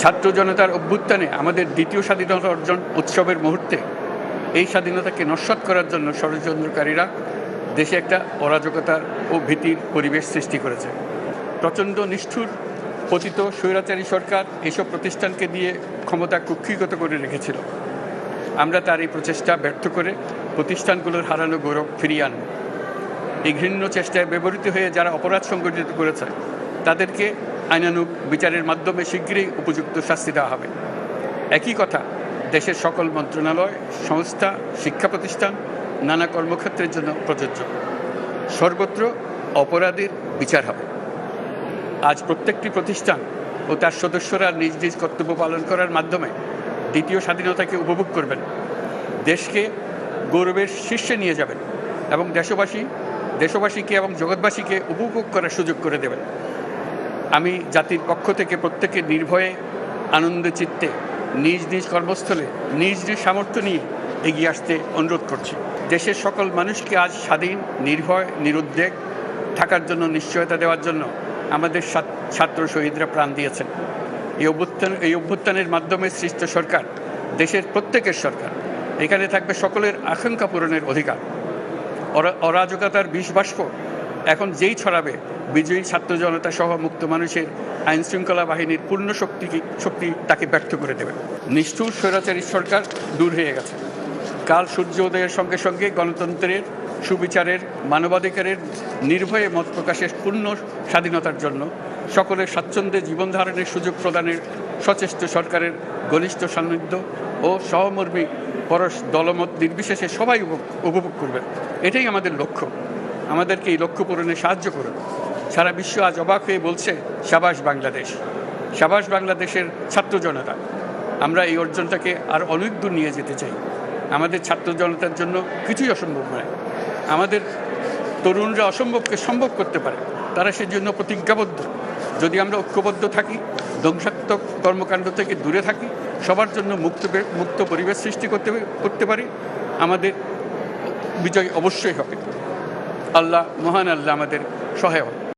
ছাত্র জনতার অভ্যুত্থানে আমাদের দ্বিতীয় স্বাধীনতা অর্জন উৎসবের মুহূর্তে এই স্বাধীনতাকে নস্যাৎ করার জন্য ষড়যন্ত্রকারীরা দেশে একটা অরাজকতার ও ভীতির পরিবেশ সৃষ্টি করেছে। প্রচণ্ড নিষ্ঠুর পতিত স্বৈরাচারী সরকার এসব প্রতিষ্ঠানকে দিয়ে ক্ষমতা কুক্ষিগত করে রেখেছিল। আমরা তার এই প্রচেষ্টা ব্যর্থ করে প্রতিষ্ঠানগুলোর হারানো গৌরব ফিরিয়ে আনব। এই ঘৃণ্য চেষ্টায় ব্যবহৃত হয়ে যারা অপরাধ সংগঠিত করেছে তাদেরকে আইনানুগ বিচারের মাধ্যমে শীঘ্রই উপযুক্ত শাস্তি দেওয়া হবে। একই কথা দেশের সকল মন্ত্রণালয়, সংস্থা, শিক্ষা প্রতিষ্ঠান, নানা কর্মক্ষেত্রের জন্য প্রযোজ্য। সর্বত্র অপরাধীর বিচার হবে। আজ প্রত্যেকটি প্রতিষ্ঠান ও তার সদস্যরা নিজ নিজ কর্তব্য পালন করার মাধ্যমে দ্বিতীয় স্বাধীনতাকে উপভোগ করবেন, দেশকে গৌরবের শীর্ষে নিয়ে যাবেন এবং দেশবাসীকে এবং জগৎবাসীকে উপভোগ করার সুযোগ করে দেবেন। আমি জাতির পক্ষ থেকে প্রত্যেকে নির্ভয়ে আনন্দ চিত্তে নিজ নিজ কর্মস্থলে নিজ নিজ সামর্থ্য নিয়ে এগিয়ে আসতে অনুরোধ করছি। দেশের সকল মানুষকে আজ স্বাধীন, নির্ভয়, নিরুদ্বেগ থাকার জন্য নিশ্চয়তা দেওয়ার জন্য আমাদের ছাত্র শহীদরা প্রাণ দিয়েছেন। এই অভ্যুত্থানের মাধ্যমে সৃষ্ট সরকার দেশের প্রত্যেকের সরকার। এখানে থাকবে সকলের আকাঙ্ক্ষা পূরণের অধিকার। অরাজকতার বিষবাষ্প এখন যেই ছড়াবে, বিজয়ী ছাত্র জনতা সহ মুক্ত মানুষের আইন শৃঙ্খলা বাহিনীর পূর্ণ শক্তি তাকে ব্যর্থ করে দেবে। নিষ্ঠুর স্বৈরাচারী সরকার দূর হয়ে গেছে। কাল সূর্য উদয়ের সঙ্গে সঙ্গে গণতন্ত্রের, সুবিচারের, মানবাধিকারের নির্ভয়ে মত প্রকাশের পূর্ণ স্বাধীনতার জন্য সকলের স্বাচ্ছন্দ্যে জীবন ধারণের সুযোগ প্রদানের সচেষ্ট সরকারের ঘনিষ্ঠ সান্নিধ্য ও সহমর্মী পরশ দলমত নির্বিশেষে সবাই উপভোগ করবেন। এটাই আমাদের লক্ষ্য। আমাদেরকে এই লক্ষ্য পূরণে সাহায্য করুন। সারা বিশ্ব আজ অবাক হয়ে বলছে, সাবাস বাংলাদেশ, সাবাস বাংলাদেশের ছাত্র জনতা। আমরা এই অর্জনটাকে আর অনেক দূর নিয়ে যেতে চাই। আমাদের ছাত্র জনতার জন্য কিছুই অসম্ভব নয়। আমাদের তরুণরা অসম্ভবকে সম্ভব করতে পারে, তারা সেজন্য প্রতিজ্ঞাবদ্ধ। যদি আমরা ঐক্যবদ্ধ থাকি, ধ্বংসাত্মক কর্মকাণ্ড থেকে দূরে থাকি, সবার জন্য মুক্ত পরিবেশ সৃষ্টি করতে পারি, আমাদের বিজয় অবশ্যই হবে। আল্লাহ, মহান আল্লাহ আমাদের সহায় হন।